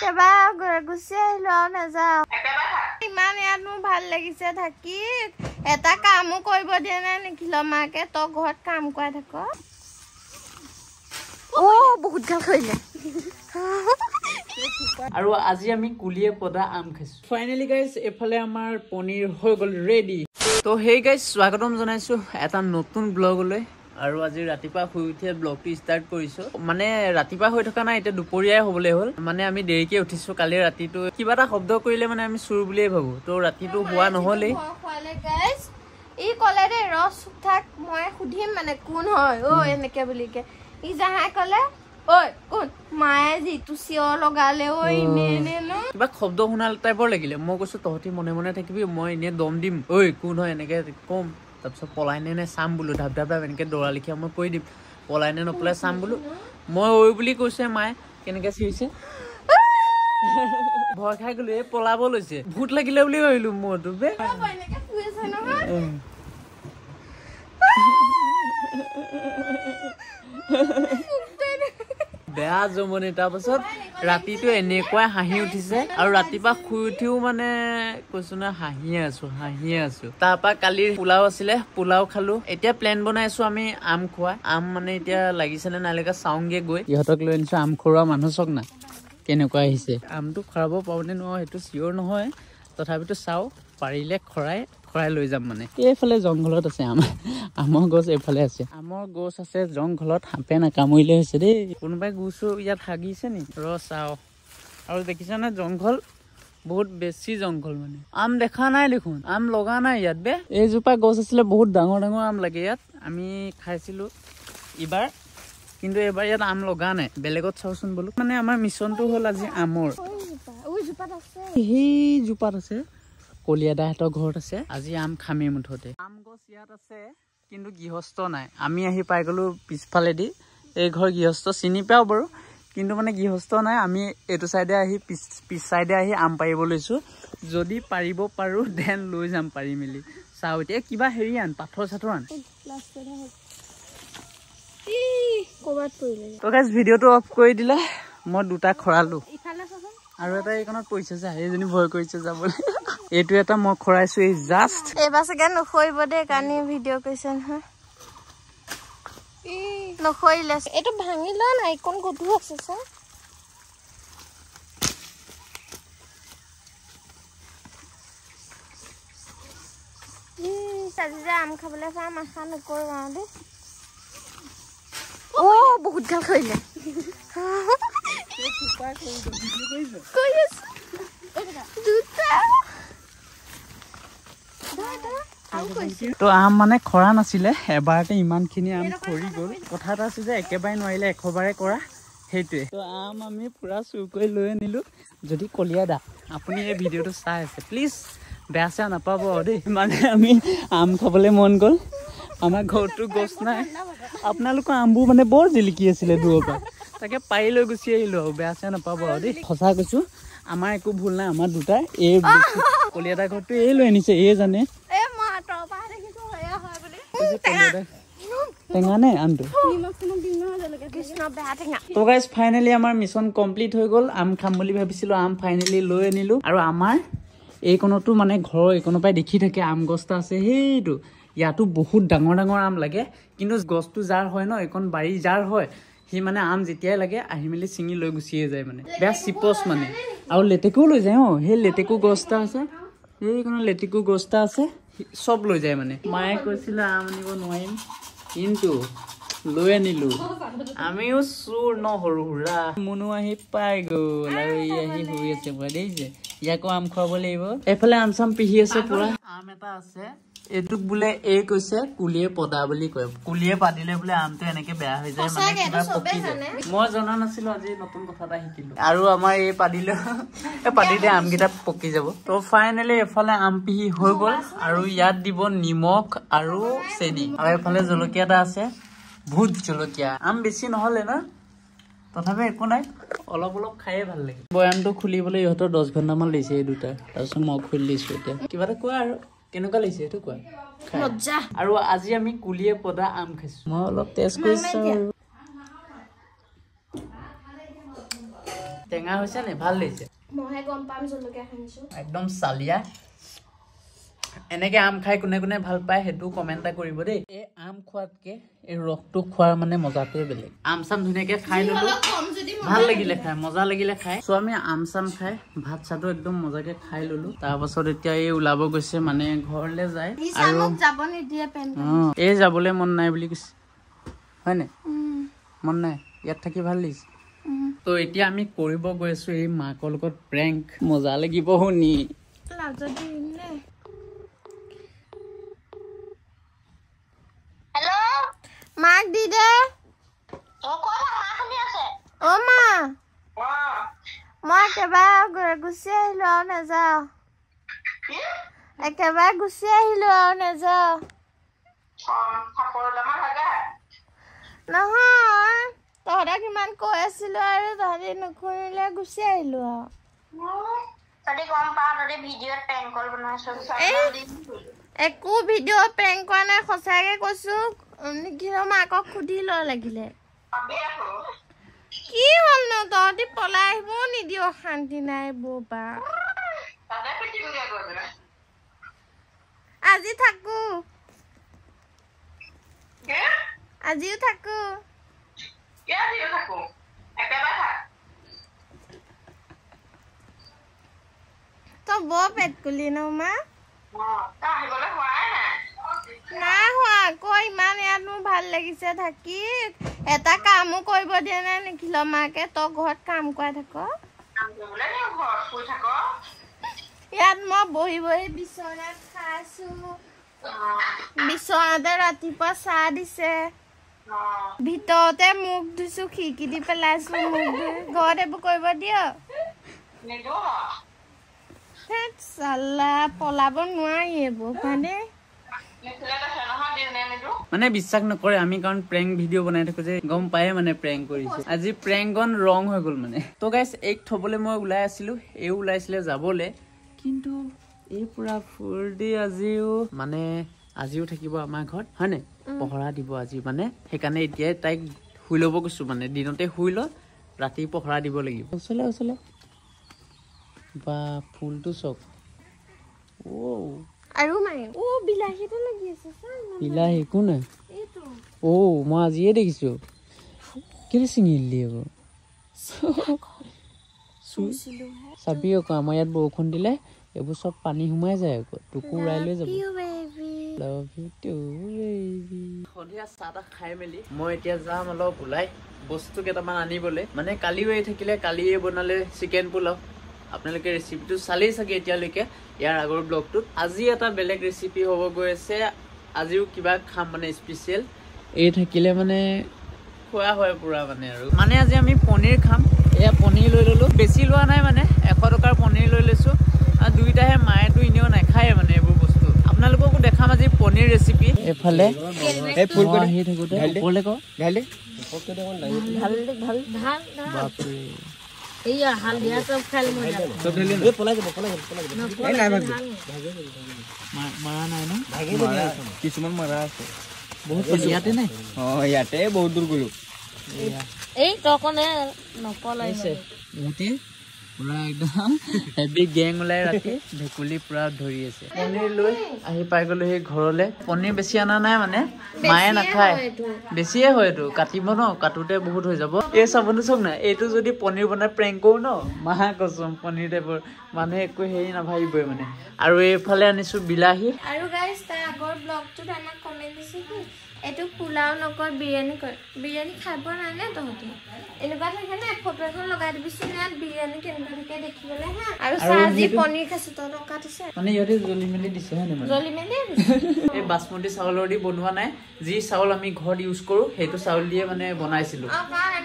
কেবা গুচি আহিলো আৰু নাযাওঁ ইমান ইয়াত মোৰ ভাল লাগিছে থাকি এটা কামো কৰিব দিয়া নাই নিখিল মাকে তই ঘৰত কাম কৰাই থাক বহুত গাল কৰিলে আৰু আজি আমি কুলিয়ে পদা আম খাইছো ফাইনালি গাইজ এফালে আমাৰ পনীৰ হৈ গল ৰেডি তো হেই গাইজ স্বাগতম জনাইছো এটা নতুন ব্লগলৈ আৰু আজি ৰাতিপুৱা শুই উঠিয়ে ব্লগটো ষ্টাৰ্ট কৰিছো মানে ৰাতিপুৱা হৈ থকা নাই এটা দুপৰীয়াই হ'বলৈ হ'ল মানে আমি দেৰিকে উঠিছো কালি ৰাতিটো কিবা এটা শব্দ কৰিলে মানে আমি চুৰ বুলিয়ে ভাবো তো ৰাতিটো হোৱা নহলে গাইজ ই কলে দে ৰস থাক মই সুধিম মানে কোন হয় ও এনেকে বুলিকে ই যাহাই কলে ঐ কোন মায়ে যিটো চিঞৰ লগালে ঐ ইনে ন কিবা শব্দ শুনাল টাইপৰ লাগিলে মই কৈছো তহঁতি মনে মনে থাকিবি মই এনে দম দিম ঐ কোন হয় এনেকে কম তাৰপিছত পলাই নে চাম বোলো ধাপ ধাপ এনেকে দৌৰা লিখিয়া মই কৈ দিম পলাই নে নপলাই চাম বোলো মই ঐ বুলি কৈছে মায়ে কেনেকে চিঞৰিছে ভয় খাই গলো এই পলাব লৈছে ভূত লাগিলে বুলি ভাবিলো মোৰটো বে বেয়া জমনি তাৰপাছত ৰাতিটো এনেকুৱাই হাঁহি উঠিছে আৰু ৰাতিপুৱা শুই উঠিও মানে কৈছো না হাঁহিয়ে আছো তাৰপৰা কালিৰ পোলাও আছিলে পোলাও খালো এতিয়া প্লেন বনাই আছো আমি আম খোৱা আম মানে এতিয়া লাগিছে নে নালাগে চাওঁগে গৈ ইহঁতক লৈ আনিছো আম খোৱা মানুহ চক না কেনেকুৱা আহিছে আমটো খৰাব পাবনে নোৱাৰো সেইটো চিয়ৰ নহয় তথাপিতো চাও পাৰিলে খৰাই লৈ যাম মানে এইফালে জংঘলত আছে আমৰ গছ এইফালে আছে আমৰ গছ আছে জংঘলত সাপে নাকামুৰিলে হৈছে দেই কোনোবাই গুছো ইয়াত হাগিছে নি চাও আৰু দেখিছানে জংঘল বহুত বেছি জংঘল মানে আম দেখা নাই দেখোন আম লগা নাই ইয়াত বে এইজোপা গছ আছিলে বহুত ডাঙৰ আম লাগে ইয়াত আমি খাইছিলো ইবাৰ কিন্তু এবাৰ ইয়াত আম লগা নাই বেলেগত চাওচোন বোলো মানে আমাৰ মিছনটো হ'ল আজি আমৰ সেই জোপাত আছে কলিয়াদাহঁতৰ ঘৰত আছে আজি আম খামে মুঠতে আম গছ ইয়াত আছে কিন্তু গৃহস্থ নাই আমি আহি পাই গলো পিছফালেদি এই ঘৰ গৃহস্থ চিনি পাও বাৰু কিন্তু মানে গৃহস্থ নাই আমি এইটো চাইডে আহি পিছ চাইডে আহি আম পাৰিব লৈছো যদি পাৰিব পাৰো দেন লৈ যাম পাৰি মেলি চাও এতিয়া কিবা হেৰি আন পাথৰ চাথৰ আন তো গাইজ ভিডিঅ'টো অফ কৰি দিলে মই দুটা খৰালো আৰু এটা এইখনত পৰিছে যা এইজনী ভয় কৰিছে যাবলৈ এইটো এটা মই খৰাইছো এই জাষ্ট এইবাৰ চাগে নখৰিব দে কানি ভিডিঅ' কৰিছে নহয় নখৰিলে এইটো ভাঙি লোৱা নাই কোন গধু আছে চা আজি যে আম খাবলৈ পাম আশা নকৰো আৰু দেই বহুত গাল কৰিলে তো আম মানে খৰা নাছিলে এবাৰতে ইমানখিনি আম খৰি গ'ল কথা এটা আছে যে একেবাৰে নোৱাৰিলে এশবাৰে কৰা সেইটোৱে তো আম আমি পুৰা চুৰ কৰি লৈ আনিলো যদি কলিয়াদা আপুনি এই ভিডিঅ'টো চাই আছে প্লিজ বেয়া চেয়া নাপাব দেই মানে আমি আম খাবলৈ মন গ'ল আমাৰ ঘৰতো গছ নাই আপোনালোকৰ আমবোৰ মানে বৰ জিলিকি আছিলে দূৰৰ পৰা তাকে পাৰি লৈ গুচি আহিলো আৰু বেয়া চেয়া নাপাব আৰু দেই সঁচা কৈছো আমাৰ একো ভুল নাই আমাৰ দুটাই এই কলিয়াদা ঘৰটো এই লৈ আনিছে এই জানে টেঙা নে আমটো তো গাইজ ফাইনেলি আমাৰ মিছন কমপ্লিট হৈ গ'ল আম খাম বুলি ভাবিছিলো আম ফাইনেলি লৈ আনিলো আৰু আমাৰ এইকণতো মানে ঘৰৰ এইকণৰ পৰাই দেখি থাকে আম গছ এটা আছে সেইটো ইয়াতো বহুত ডাঙৰ আম লাগে কিন্তু গছটো যাৰ হয় ন এইকণ বাৰী যাৰ হয় সি মানে আম যেতিয়াই লাগে আহি মেলি চিঙি লৈ গুচিয়ে যায় মানে বেয়া চিপচ মানে আৰু লেটেকুও লৈ যায় সেই লেটেকু গছ এটা আছে এইকণত লেটেকু গছ এটা আছে চব লৈ যায় মানে মায়ে কৈছিলে আম আনিব নোৱাৰিম কিন্তু লৈ আনিলো আমিও চুৰ ন সৰু সুৰা মুনু আহি পাই গ'ল আৰু ই আহি শুই আছে পুৰা দেখিছে ইয়াকো আম খুৱাব লাগিব এইফালে আম চাম পিহি আছে পুৰা আম এটা আছে এইটোক বোলে এই কৈছে কুলিয়ে পদা বুলি কয় কুলিয়ে পাদিলে বোলে আমটো এনেকে বেয়া হৈ যায় মানে কিবা পকি যায় মই জনা নাছিলো আজি নতুন কথা এটা শিকিলো আৰু আমাৰ এই পাদিলে পাদিলে আমকেইটা পকি যাব তো ফাইনেলি এফালে আম পিহি হৈ গ'ল আৰু ইয়াত দিব নিমখ আৰু চেনি আৰু এফালে জলকীয়া এটা আছে ভূত জলকীয়া আম বেছি নহলে না তথাপি একো নাই অলপ খায়ে ভাল লাগে বয়ামটো খুলিবলৈ ইহঁতৰ 10 ঘণ্টামান লৈছে এই দুটা তাৰপিছত মই খুলি দিছো এতিয়া কিবা এটা কোৱা আৰু কেনেকুৱা লাগিছে এইটো কোৱা মজা আৰু আজি আমি কুলিয়ে পদা আম খাইছো মই অলপ টেষ্ট কৰিছো টেঙা হৈছে নে ভাল লাগিছে মহে গম পাম জলকীয়া খানিছো একদম চালিয়া এনেকে আম খাই কোনে কোনে ভাল পায় হেতু কমেন্ট কৰিব দেই এই আম খোৱাতকে এই ৰসটো খোৱাৰ মানে মজাটোৱে বেলেগ আম চাম ধুনীয়াকে খাই ললো ভাল লাগিলে খাই মজা লাগিলে খাই সো আমি আম চাম খাই ভাত চাটো একদম মজাকে খাই ললো তাৰ পাছত এতিয়া এই ওলাব গৈছে মানে ঘৰলে যায় আৰু যাব নিদিয়ে পেন এই যাবলৈ মন নাই বুলি কৈছে হয় নে মন নাই ইয়াত থাকি ভাল লাগিছে তো এতিয়া আমি কৰিব গৈ আছো এই মাকৰ লগত প্ৰেংক মজা লাগিব শুনি মাক দি দে অ মা মই একেবাৰে গুচি আহিলো আৰু নাযাওঁ একেবাৰে গুচি আহিলো আৰু নাযাওঁ নহয় তহঁতক ইমান কৈ আছিলো আৰু তহঁতি নুশুনিলে গুচি আহিলো একো ভিডিঅ' প্ৰেংক কৰা নাই সঁচাকে কৈছো নিখিলৰ মাকক সুধি ল লাগিলে কি হ'ল ন তহঁতি পলাই আহিবও নিদিয় শান্তি নাই ববা আজি থাকো আজিও থাকো তই বৰ পেট কুলি ন মা নাই হোৱা আকৌ ইমান ইয়াত মোৰ ভাল লাগিছে থাকি এটা কামো কৰিব দিয়া নাই নিখিলৰ মাকে তই ঘৰত কাম কৰাই থাক ইয়াত মই বহি বহি বিচনাত খাইছো বিচনাতে ৰাতিপুৱা চাহ দিছে ভিতৰতে মুখ ধুইছো খিৰিকি দি পেলাইছো মুখ ধুই ঘৰত এইবোৰ কৰিব দিয় চালা পলাব নোৱাৰি এইবোৰ মানে বিশ্বাস নকৰে আমি কাৰণ প্ৰেংক ভিডিঅ' বনাই থাকো যে গম পায়ে মানে প্ৰেংক কৰিছে আজি প্ৰেংকন ৰং হৈ গ'ল মানে তো গাইছ এইক থবলৈ মই ওলাই আছিলো এই ওলাইছিলে যাবলৈ কিন্তু এই পুৰা ফুৰ্তি আজিও থাকিব আমাৰ ঘৰত হয় নে পহৰা দিব আজি মানে সেইকাৰণে এতিয়াই তাইক শুই ল'ব কৈছো মানে দিনতে শুই ল ৰাতি পহৰা দিব লাগিব ওচলে বা ফুলটো চক আৰু মায়ে ও বিলাহীটো লাগি আছে বিলাহী কোনে ও মই আজিয়ে দেখিছো কেলে ছিঙিলি আকৌ চাবি আকৌ আমাৰ ইয়াত বৰষুণ দিলে এইবোৰ চব পানী সোমাই যায় আকৌ তোকো উৰাই লৈ যাব সন্ধিয়া চাহ তাহ খাই মেলি মই এতিয়া যাম অলপ ওলাই বস্তু কেইটামান আনিবলৈ মানে কালিও এই থাকিলে কালিয়ে বনালে চিকেন পোলাও আপোনালোকে ৰেচিপিটো চালেই চাগে এতিয়ালৈকে ইয়াৰ আগৰ ব্লগটোত আজি এটা বেলেগ ৰেচিপি হ'ব গৈ আছে আজিও কিবা খাম মানে স্পেচিয়েল এই থাকিলে মানে খোৱা হয় পুৰা মানে আৰু মানে আজি আমি পনীৰ খাম এয়া পনীৰ লৈ ললো বেছি লোৱা নাই মানে 100 টকাৰ পনীৰ লৈ লৈছো আৰু দুইটাহে মায়েতো এনেও নাখায় মানে এইবোৰ বস্তু আপোনালোককো দেখাম আজি পনীৰ ৰেচিপি এফালে এই ফুল কৰি আহি থাকোতে ওপৰলে ক গাইলে ভাল বাপৰে এইয়া হালধিয়া চব খালে মই চব ঢেলি এ পলাই যাব এই নাই ভাগ মাৰা নাই ন ভাগে দিয়া কিছুমান মাৰা আছে বহুত ইয়াতে নাই ইয়াতে বহুত দূৰ গলো এই টকনে নপলাইছে মুতি পুৰা একদম হেভি গেং ওলাই ৰাতি ভেকুলি পুৰা ধৰি আছে পনীৰ লৈ আহি পাই গলো সেই ঘৰলে পনীৰ বেছি আনা নাই মানে মায়ে নাখায় বেছিয়ে হয় এইটো কাটিব ন কাটোতে বহুত হৈ যাব এই চাবনো চাওক না এইটো যদি পনীৰ বনাই প্ৰেংক কৰো ন মাহা কচম পনীৰ টাইপৰ মানুহে একো হেৰি নাভাবিবই মানে আৰু এইফালে আনিছো বিলাহী আৰু গাইস তাৰ আগৰ ব্লগটোত আমাক কমেন্ট দিছে কি এটো পোলাও নকৰ বিৰিয়ানী কৰ বিৰিয়ানী খাব নাই নে তহঁতি এনেকুৱা থাকে না ফটো এখন লগাই দিবিচোন ইয়াত বিৰিয়ানী কেনেকুৱা থাকে দেখিবলৈ হা আৰু সাজি পনীৰ খাইছো তই টকাত আছে মানে ইয়াতে জলি মেলি দিছে হয় না জলি মেলি এই বাসমতি চাউলৰ দি বনোৱা নাই যি চাউল আমি ঘৰত ইউজ কৰো সেইটো চাউল দিয়ে মানে বনাইছিলো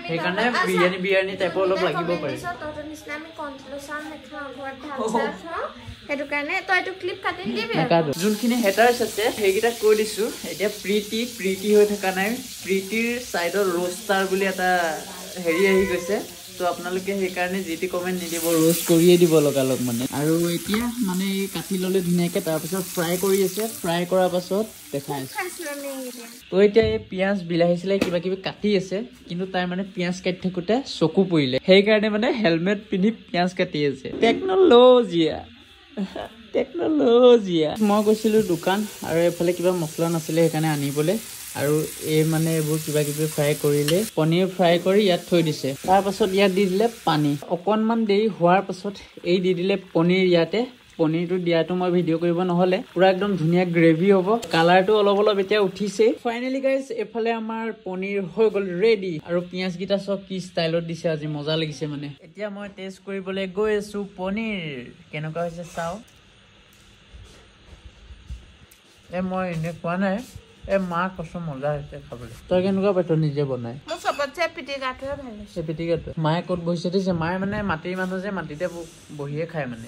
সেইকাৰণে বিৰিয়ানী টাইপৰ অলপ লাগিব পাৰে তহঁতৰ নিচিনা আমি কন্ট্ৰল চাউল নেখাওঁ ঘৰত ভাল চাউল সেইটো কাৰণে তই এইটো ক্লিপ কাটি দিবি যোনখিনি হেটাৰ্ছ আছে সেইকেইটা কৈ দিছো এতিয়া প্ৰীতি হৈ থকা নাই প্ৰীতিৰ চাইডৰ ৰোষ্টাৰ বুলি এটা হেৰি আহি গৈছে তো আপোনালোকে সেইকাৰণে যিটি কমেণ্ট নিদিব, ৰোষ্ট কৰিয়ে দিব লগালগ মানে। আৰু এতিয়া মানে কাটি ল'লে ধুনীয়াকৈ, তাৰপিছত ফ্ৰাই কৰি আছে। ফ্ৰাই কৰাৰ পাছত দেখাই আছে। তো এতিয়া এই পিঁয়াজ বিলাহী চিলাহী কিবা কিবি কাটি আছে, কিন্তু তাই মানে পিঁয়াজ কাটি থাকোঁতে চকু পৰিলে, সেইকাৰণে মানে হেলমেট পিন্ধি পিঁয়াজ কাটি আছে। টেকন'লজিয়া। মই গৈছিলোঁ দোকান, আৰু এইফালে কিবা মছলা নাছিলে সেইকাৰণে আনিবলৈ। আৰু এই মানে এইবোৰ কিবা কিবি ফ্ৰাই কৰিলে, পনীৰ ফ্ৰাই কৰি ইয়াত থৈ দিছে। তাৰপাছত ইয়াত দি দিলে পানী। অকণমান দেৰি হোৱাৰ পাছত এই দি দিলে পনীৰ ইয়াতে। পনীৰটো দিয়াটো মই ভিডিঅ' কৰিব নহ'লে, পুৰা একদম ধুনীয়া গ্ৰেভি হ'ব। কালাৰটো অলপ অলপ এতিয়া উঠিছে। ফাইনেলি গাইজ এইফালে আমাৰ পনীৰ হৈ গ'ল ৰেডি। আৰু পিঁয়াজকেইটা চব কি ষ্টাইলত দিছে আজি, মজা লাগিছে মানে। এতিয়া মই টেষ্ট কৰিবলৈ গৈ আছোঁ পনীৰ কেনেকুৱা হৈছে চাওঁ। মই এনেই খোৱা নাই, মা কচম মজা হৈছে খাবলৈ। তই কেনেকুৱা পাইছ নিজে বনাই? পিটিকাটো মায়ে ক'ত বহিছে দিছে, মায়ে মানে মাটিৰ মানুহ যে মাটিতে বহিয়ে খায় মানে।